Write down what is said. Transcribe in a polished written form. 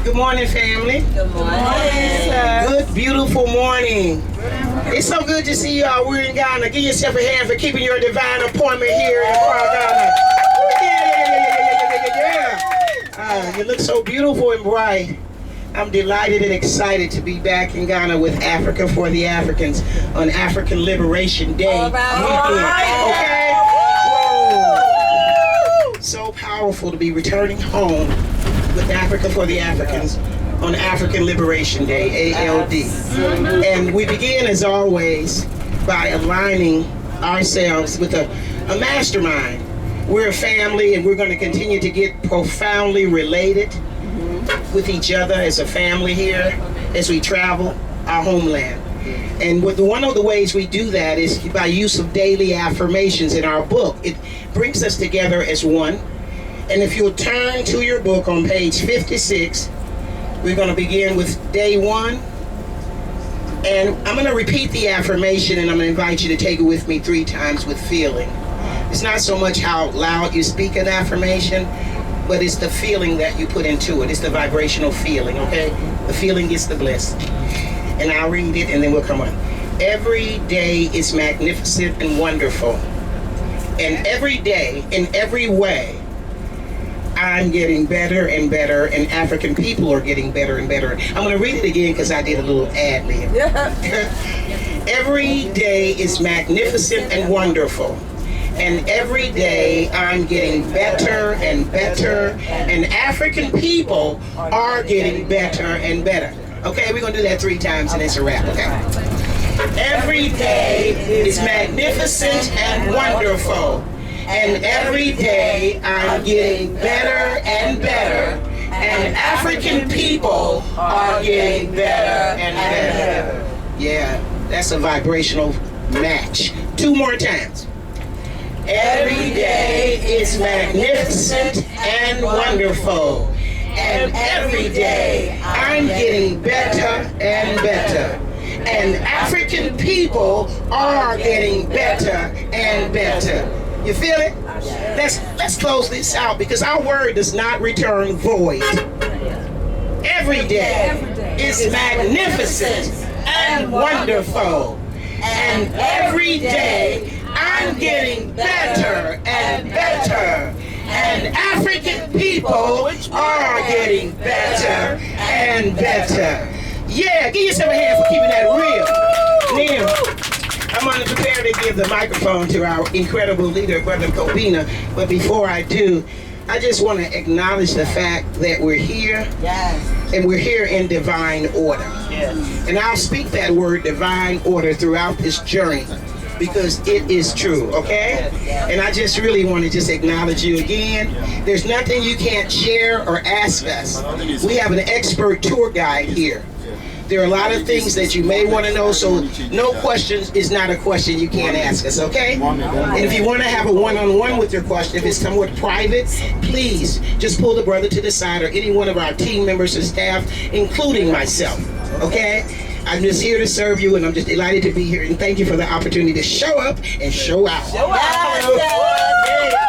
Good morning, family. Good morning. Good, beautiful morning. It's so good to see y'all. We're in Ghana. Give yourself a hand for keeping your divine appointment here in Accra, Ghana. Yeah. You look so beautiful and bright. I'm delighted and excited to be back in Ghana with Africa for the Africans on African Liberation Day weekend. Okay? Whoa. So powerful to be returning home with Africa for the Africans on African Liberation Day, ALD. And we begin, as always, by aligning ourselves with a mastermind. We're a family, and we're going to continue to get profoundly related with each other as a family here as we travel our homeland. And one of the ways we do that is by use of daily affirmations in our book. It brings us together as one. And if you'll turn to your book on page 56, we're going to begin with day 1. And I'm going to repeat the affirmation, and I'm going to invite you to take it with me 3 times with feeling. It's not so much how loud you speak an affirmation, but it's the feeling that you put into it. It's the vibrational feeling, okay? The feeling gets the bliss. And I'll read it, and then we'll come on. Every day is magnificent and wonderful. And every day, in every way, I'm getting better and better, and African people are getting better and better. I'm going to read it again because I did a little ad lib. Every day is magnificent and wonderful, and every day I'm getting better and better, and African people are getting better and better. Okay, we're going to do that 3 times, and it's a wrap, okay? Every day is magnificent and wonderful, and every day I'm getting better and better, and African people are getting better and better. Yeah, that's a vibrational match. 2 more times. Every day is magnificent and wonderful, and every day I'm getting better and better, and African people are getting better and better. You feel it? Let's close this out, because our word does not return void. Every day is magnificent and wonderful, and every day I'm getting better and better, and African people are getting better and better. Yeah, give yourself a hand for keeping that real. Now, I'm going to prepare to give the microphone to our incredible leader, Brother Kobina. But before I do, I just want to acknowledge the fact that we're here. Yes. And we're here in divine order. Yes. And I'll speak that word divine order throughout this journey, because it is true, okay? And I just really want to just acknowledge you again. There's nothing you can't share or ask us. We have an expert tour guide here. There are a lot of things that you may want to know, so no questions is not a question you can't ask us, okay? And if you want to have a one-on-one with your question, if it's somewhat private, please just pull the brother to the side, or any one of our team members and staff, including myself, okay? I'm just here to serve you, and I'm just delighted to be here, and thank you for the opportunity to show up and show out. Show out.